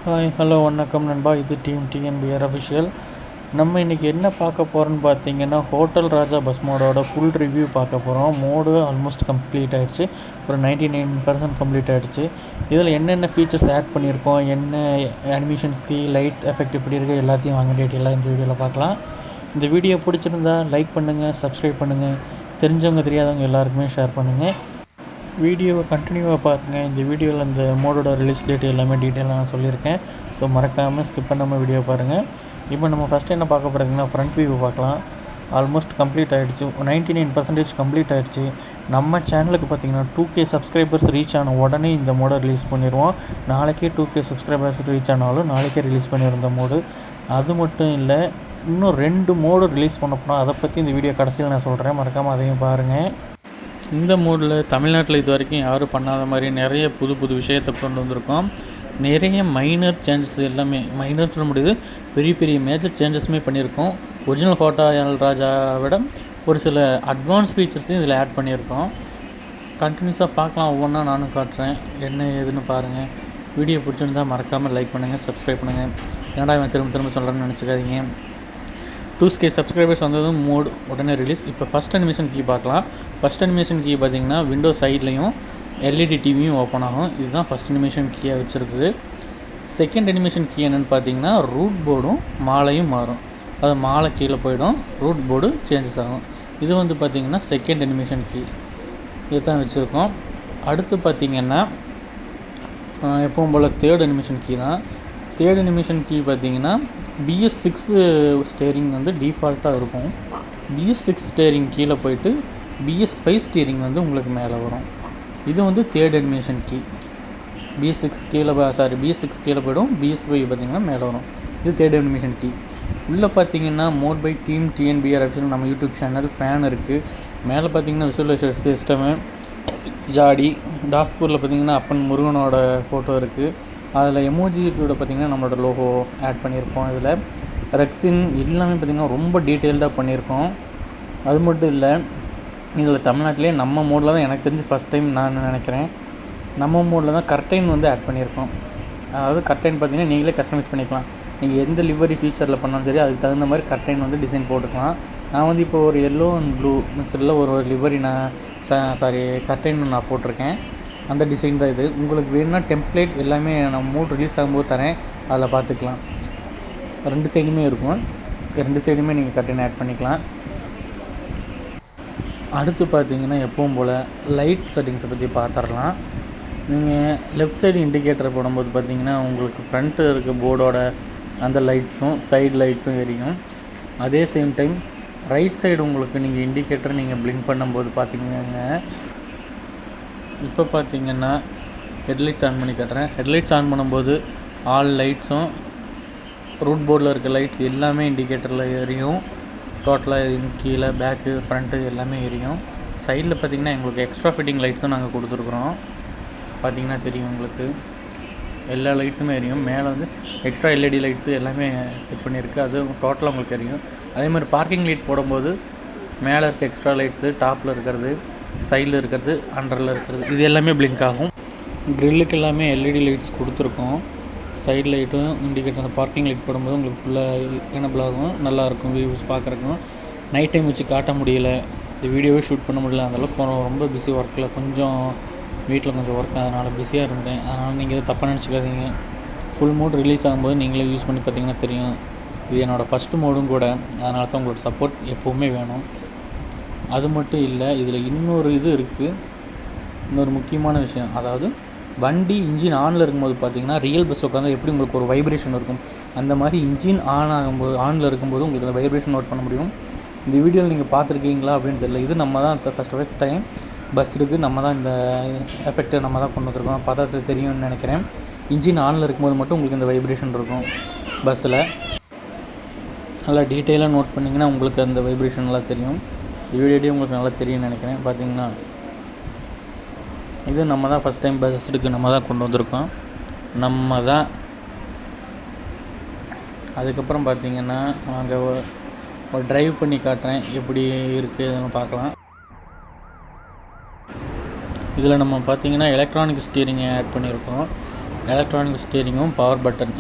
Hi hello வணக்கம் நண்பா. இது டீம் டிஎன்பிஆர் அஃபிஷியல். நம்ம இன்றைக்கி என்ன பார்க்க போகிறோன்னு பார்த்தீங்கன்னா, ஹோட்டல் ராஜா பஸ் மோடோட ஃபுல் ரிவ்யூ பார்க்க போகிறோம். மோடு ஆல்மோஸ்ட் கம்ப்ளீட் ஆகிடுச்சு. ஒரு 99% கம்ப்ளீட் ஆகிடுச்சு. இதில் என்னென்ன ஃபீச்சர்ஸ் ஆட் பண்ணியிருக்கோம், என்ன அனிமேஷன்ஸ்க்கு லைட் எஃபெக்ட் எப்படி இருக்குது, எல்லாத்தையும் வாங்க டீட்டெயிலாக இந்த வீடியோவில் பார்க்கலாம். இந்த வீடியோ பிடிச்சிருந்தா லைக் பண்ணுங்கள், சப்ஸ்கிரைப் பண்ணுங்கள், தெரிஞ்சவங்க தெரியாதவங்க எல்லாருக்குமே ஷேர் பண்ணுங்கள். வீடியோவை கண்டினியூவாக பாருங்கள். இந்த வீடியோவில் அந்த மோடோட ரிலீஸ் டேட் எல்லாமே டீட்டெயிலாக நான் சொல்லியிருக்கேன். ஸோ மறக்காமல் ஸ்கிப் பண்ணாமல் வீடியோ பாருங்கள். இப்போ நம்ம ஃபஸ்ட்டு என்ன பார்க்க போகிறீங்கன்னா, ஃப்ரண்ட் வியூ பார்க்கலாம். ஆல்மோஸ்ட் கம்ப்ளீட் ஆகிடுச்சு. 99% கம்ப்ளீட் ஆகிடுச்சு. நம்ம சேனலுக்கு பார்த்திங்கன்னா 2K சப்ஸ்கிரைபர்ஸ் ரீச் ஆன உடனே இந்த மோடை ரிலீஸ் பண்ணிடுவோம். நாளைக்கே 2K சப்ஸ்கிரைபர்ஸ் ரீச் ஆனாலும் நாளைக்கே ரிலீஸ் பண்ணியிருந்த மோடு. அது மட்டும் இல்லை, இன்னும் 2 மோடு ரிலீஸ் பண்ண போனால் அதை பற்றி இந்த வீடியோ கடைசியில் நான் சொல்கிறேன். மறக்காமல் அதையும் பாருங்கள். இந்த மோடில் தமிழ்நாட்டில் இது வரைக்கும் யாரும் பண்ணாத மாதிரி நிறைய புது புது விஷயத்தை கொண்டு வந்திருக்கோம். நிறைய மைனர் சேஞ்சஸ், எல்லாமே மைனர் சொல்ல முடியுது, பெரிய பெரிய மேஜர் சேஞ்சஸுமே பண்ணியிருக்கோம். ஒரிஜினல் ஹோட்டல் ராஜாவை விட ஒரு சில அட்வான்ஸ் ஃபீச்சர்ஸையும் இதில் ஆட் பண்ணியிருக்கோம். கண்டினியூஸாக பார்க்கலாம். ஒவ்வொன்றா நானும் காட்டுறேன், என்ன ஏதுன்னு பாருங்கள். வீடியோ பிடிச்சிருந்தால் மறக்காமல் லைக் பண்ணுங்கள், சப்ஸ்கிரைப் பண்ணுங்கள். என்னடா இவன் திரும்ப திரும்ப சொல்கிறேன்னு நினச்சிக்காதீங்க. 2K சப்ஸ்கிரைபர்ஸ் வந்ததும் மோடு உடனே ரிலீஸ். இப்போ ஃபஸ்ட் அனிமேஷன் கீ பார்க்கலாம். ஃபஸ்ட் அனிமேஷன் கீ பார்த்திங்கன்னா விண்டோ சைட்லேயும் எல்இடி டிவியும் ஓப்பன் ஆகும். இதுதான் ஃபஸ்ட் அனிமேஷன் கீயாக வச்சுருக்குது. செகண்ட் அனிமேஷன் கீ என்னென்னு பார்த்தீங்கன்னா, ரூட் போர்டும் மாலையும் மாறும். அது மாலை கீழே போயிடும், ரூட் போர்டு சேஞ்சஸ் ஆகும். இது வந்து பார்த்திங்கன்னா செகண்ட் அனிமேஷன் கீ. இது தான் வச்சுருக்கோம். அடுத்து பார்த்திங்கன்னா எப்பவும் போல் தேர்ட் அனிமேஷன் கீ தான். தேர்ட் அனிமேஷன் கீ பார்த்திங்கன்னா BS6 ஸ்டேரிங் வந்து டிஃபால்ட்டாக இருக்கும். BS6 ஸ்டேரிங் கீழே போயிட்டு BS5 ஸ்டீரிங் வந்து உங்களுக்கு மேலே வரும். இது வந்து தேர்ட் அனிமேஷன் கீ. BS6 கீழே போய்டும், BS5 பார்த்திங்கன்னா மேலே வரும். இது தேர்ட் அனிமேஷன் கீ. உள்ளே பார்த்திங்கன்னா mod by team TNBR official நம்ம யூடியூப் சேனல், ஃபேன் இருக்குது. மேலே பார்த்திங்கன்னா விசுவலைசேஷன் சிஸ்டமு, ஜாடி, டாஸ்பூரில் பார்த்திங்கன்னா அப்பன் முருகனோட ஃபோட்டோ இருக்குது. அதில் எமோஜி கூட பார்த்திங்கன்னா நம்மளோட லோகோ ஆட் பண்ணியிருக்கோம். இதில் ரெக்ஸின் எல்லாமே பார்த்திங்கன்னா ரொம்ப டீட்டெயில்டாக பண்ணியிருக்கோம். அது மட்டும் இல்லை, இதில் தமிழ்நாட்டிலே நம்ம மோடில் தான் எனக்கு தெரிஞ்சு ஃபஸ்ட் டைம் நான் நினைக்கிறேன், நம்ம மோடில் தான் கர்டைன் வந்து ஆட் பண்ணியிருக்கோம். அதாவது கர்டைன் பார்த்திங்கன்னா நீங்களே கஸ்டமைஸ் பண்ணிக்கலாம். நீங்கள் எந்த லிவரி ஃபீச்சரில் பண்ணாலும் சரி, அதுக்கு தகுந்த மாதிரி கர்டைன் வந்து டிசைன் போட்டுக்கலாம். நான் வந்து இப்போ ஒரு எல்லோ அண்ட் ப்ளூ மிக்சரில் ஒரு லிவரி கர்டைன் நான் போட்டிருக்கேன். அந்த டிசைன் தான் இது. உங்களுக்கு வேணும்னா டெம்ப்ளேட் எல்லாமே நான் மோட் ரிலீஸ் ஆகும்போது தரேன், அதில் பார்த்துக்கலாம். 2 சைடுமே இருக்கும். 2 சைடுமே நீங்கள் கர்டைன் ஆட் பண்ணிக்கலாம். அடுத்து பார்த்தீங்கன்னா எப்பவும் போல் லைட் செட்டிங்ஸை பற்றி பார்த்துடலாம். நீங்கள் லெஃப்ட் சைடு இண்டிகேட்டர் போடும்போது பார்த்தீங்கன்னா உங்களுக்கு ஃப்ரண்ட்டு இருக்க போர்டோட அந்த லைட்ஸும் சைடு லைட்ஸும் எரியும். அதே சேம் டைம் ரைட் சைடு உங்களுக்கு நீங்கள் இண்டிகேட்டர் நீங்கள் பிளிங்க் பண்ணும்போது பார்த்தீங்கன்னா, இப்போ பார்த்தீங்கன்னா ஹெட்லைட்ஸ் ஆன் பண்ணி காட்டுறேன். ஹெட்லைட்ஸ் ஆன் பண்ணும்போது ஆல் லைட்ஸும் ரூட் போர்டில் இருக்க லைட்ஸ் எல்லாமே இண்டிகேட்டரில் எரியும். டோட்டலாக கீழே பேக்கு ஃப்ரண்ட்டு எல்லாமே எரியும். சைடில் பார்த்திங்கன்னா எங்களுக்கு எக்ஸ்ட்ரா ஃபிட்டிங் லைட்ஸும் நாங்கள் கொடுத்துருக்குறோம். பார்த்திங்கன்னா தெரியும் உங்களுக்கு, எல்லா லைட்ஸுமே எரியும். மேலே வந்து எக்ஸ்ட்ரா எல்இடி லைட்ஸு எல்லாமே செட் பண்ணியிருக்கு. அது டோட்டலாக உங்களுக்கு எரியும். அதே மாதிரி பார்க்கிங் லைட் போடும்போது மேலே இருக்க எக்ஸ்ட்ரா லைட்ஸு, டாப்பில் இருக்கிறது, சைடில் இருக்கிறது, அண்டரில் இருக்கிறது, இது எல்லாமே பிளிங்க் ஆகும். க்ரில்லுக்கு எல்லாமே எல்இடி லைட்ஸ் கொடுத்துருக்கோம். சைடு லைட்டும் இண்டிகேட்டர், அந்த பார்க்கிங் லைட் போடும்போது உங்களுக்கு ஃபுல்லாக எனபிள் ஆகும். நல்லாயிருக்கும் வியூஸ் பார்க்குறக்கும். நைட் டைம் வச்சு காட்ட முடியல, இந்த வீடியோவே ஷூட் பண்ண முடியல. அந்தளவுக்கு ரொம்ப பிஸி ஒர்க்கில், கொஞ்சம் வீட்டில் கொஞ்சம் ஒர்க், அதனால் பிஸியாக இருந்தேன். அதனால் நீங்கள் எதுவும் தப்பாக நினச்சிக்காதீங்க. ஃபுல் மோட் ரிலீஸ் ஆகும்போது நீங்களே யூஸ் பண்ணி பார்த்தீங்கன்னா தெரியும். இது என்னோடய ஃபஸ்ட்டு மோடும் கூட, அதனால தான் உங்களோட சப்போர்ட் எப்போவுமே வேணும். அது மட்டும் இல்லை, இதில் இன்னொரு இது இருக்குது, இன்னொரு முக்கியமான விஷயம். அதாவது வண்டி இன்ஜின் ஆனில் இருக்கும்போது பார்த்திங்கன்னா ரியல் பஸ் உட்காந்து எப்படி உங்களுக்கு ஒரு வைப்ரேஷன் இருக்கும், அந்த மாதிரி இன்ஜின் ஆனில் இருக்கும்போது உங்களுக்கு அந்த வைப்ரேஷன் நோட் பண்ண முடியும். இந்த வீடியோவில் நீங்கள் பார்த்துருக்கீங்களா அப்படின்னு தெரியல. இது நம்ம தான் ஃபஸ்ட் டைம் பஸ் இருக்குது, நம்ம தான் இந்த எஃபெக்டை நம்ம தான் கொண்டு வந்துருக்கோம். பார்த்தா தெரியும்னு நினைக்கிறேன். இன்ஜின் ஆனில் இருக்கும்போது மட்டும் உங்களுக்கு இந்த வைப்ரேஷன் இருக்கும் பஸ்ஸில். நல்லா டீட்டெயிலாக நோட் பண்ணிங்கன்னா உங்களுக்கு அந்த வைப்ரேஷன்லாம் தெரியும். வீடியோடே உங்களுக்கு நல்லா தெரியும்னு நினைக்கிறேன். பார்த்திங்கன்னா இது நம்ம தான் ஃபஸ்ட் டைம் பஸ்ஸுக்கு நம்ம தான் கொண்டு வந்திருக்கோம், நம்ம தான். அதுக்கப்புறம் பார்த்திங்கன்னா நாங்கள் ஒரு ட்ரைவ் பண்ணி காட்டுறேன், எப்படி இருக்குதுன்னு பார்க்கலாம். இதில் நம்ம பார்த்திங்கன்னா எலக்ட்ரானிக் ஸ்டீரிங்கை ஆட் பண்ணியிருக்கோம். எலக்ட்ரானிக் ஸ்டீரிங்கும் பவர் பட்டன்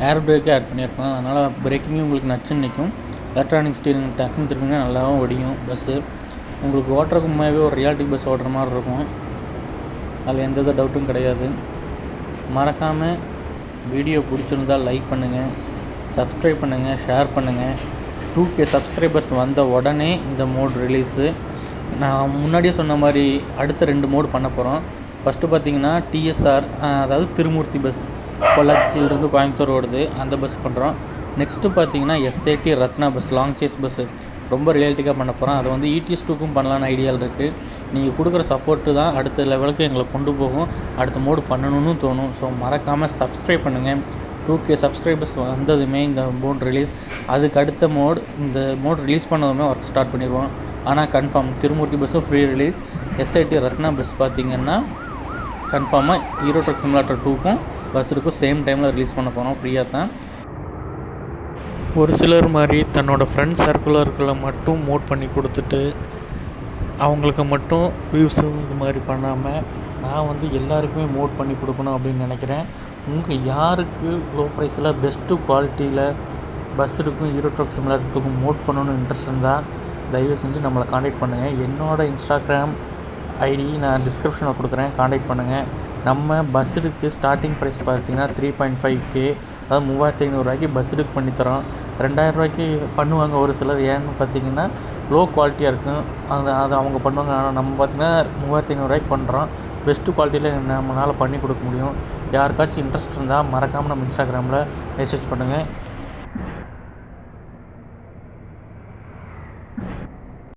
ஏர் பிரேக்கே ஆட் பண்ணியிருக்கோம். அதனால் பிரேக்கிங்கும் உங்களுக்கு நச்சுன்னு நிற்கும். எலக்ட்ரானிக் ஸ்டீரிங் டக்குன்னு திரும்பினா நல்லாவும் ஒடியும் பஸ்ஸு. உங்களுக்கு ஓட்டுறதுக்கு உண்மையாகவே ஒரு ரியாலிட்டி பஸ் ஓட்டுற மாதிரி இருக்கும். அதில் எந்த டவுட்டும் கிடையாது. மறக்காமல் வீடியோ பிடிச்சிருந்தால் லைக் பண்ணுங்கள், சப்ஸ்கிரைப் பண்ணுங்கள், ஷேர் பண்ணுங்கள். 2K சப்ஸ்கிரைபர்ஸ் வந்த உடனே இந்த மோட் ரிலீஸு. நான் முன்னாடியே சொன்ன மாதிரி அடுத்த 2 மோடு பண்ண போகிறோம். ஃபஸ்ட்டு பார்த்திங்கன்னா TSR, அதாவது திருமூர்த்தி பஸ், பொள்ளாச்சியிலிருந்து கோயம்புத்தூர் ஓடுது, அந்த பஸ் பண்ணுறோம். நெக்ஸ்ட்டு பார்த்திங்கன்னா SAT Ratna bus, long chassis bus ரொம்ப ரியாலிட்டிக்காக பண்ண போகிறோம். அதை வந்து ETS2க்கும் பண்ணலான்னு ஐடியாவில் இருக்குது. நீங்கள் கொடுக்குற சப்போர்ட்டு தான் அடுத்த லெவலுக்கு எங்களை கொண்டு போகும், அடுத்த மோடு பண்ணணும்னு தோணும். ஸோ மறக்காமல் சப்ஸ்கிரைப் பண்ணுங்கள். 2K சப்ஸ்கிரைபர்ஸ் வந்ததுமே இந்த மோட் ரிலீஸ், அதுக்கு அடுத்த இந்த மோட் ரிலீஸ் பண்ணதுமே ஒர்க் ஸ்டார்ட் பண்ணிடுவோம். ஆனால் கன்ஃபார்ம் திருமூர்த்தி பஸ்ஸும் free release. SAT Ratna bus பார்த்திங்கன்னா கன்ஃபார்மாக ஹீரோ ட்ரக் சிமுலேட்டர் 2க்கும் பஸ்ஸுக்கும் சேம் டைமில் ரிலீஸ் பண்ண போகிறோம், ஃப்ரீயாக தான். ஒரு சிலர் மாதிரி தன்னோட ஃப்ரெண்ட் சர்க்குலர்களை மட்டும் மோட் பண்ணி கொடுத்துட்டு அவங்களுக்கு மட்டும் வியூஸ் இது மாதிரி பண்ணாமல் நான் வந்து எல்லாருக்குமே மோட் பண்ணி கொடுக்கணும் அப்படின்னு நினைக்கிறேன். உங்கள் யாருக்கு லோ ப்ரைஸில் பெஸ்ட்டு குவாலிட்டியில் பஸ் இருக்கும் ஹீரோ ட்ரக் சிமுலேட்டருக்கும் மோட் பண்ணணும்னு இன்ட்ரெஸ்ட் இருந்தால் தயவு செஞ்சு நம்மளை காண்டாக்ட் பண்ணுங்கள். என்னோடய இன்ஸ்டாகிராம் ஐடி நான் டிஸ்கிரிப்ஷனில் கொடுக்குறேன், காண்டாக்ட் பண்ணுங்கள். நம்ம பஸ்ஸுக்கு ஸ்டார்டிங் ப்ரைஸ் பார்த்திங்கன்னா 3.5K, அதாவது 3500 ரூபாய்க்கு பஸ்ஸுக்கு பண்ணித்தரோம். 2000 ரூபாய்க்கு பண்ணுவாங்க ஒரு சிலர். ஏன்னு பார்த்திங்கன்னா லோ குவாலிட்டியாக இருக்கும், அது அவங்க பண்ணுவாங்க. ஆனால் நம்ம பார்த்திங்கன்னா 3500 ரூபாய்க்கு பண்ணுறோம். பெஸ்ட்டு குவாலிட்டியில் நம்மளால் பண்ணி கொடுக்க முடியும். யாருக்காச்சும் இன்ட்ரெஸ்ட் இருந்தால் மறக்காமல் நம்ம இன்ஸ்டாகிராமில் மெசேஜ் பண்ணுங்கள்.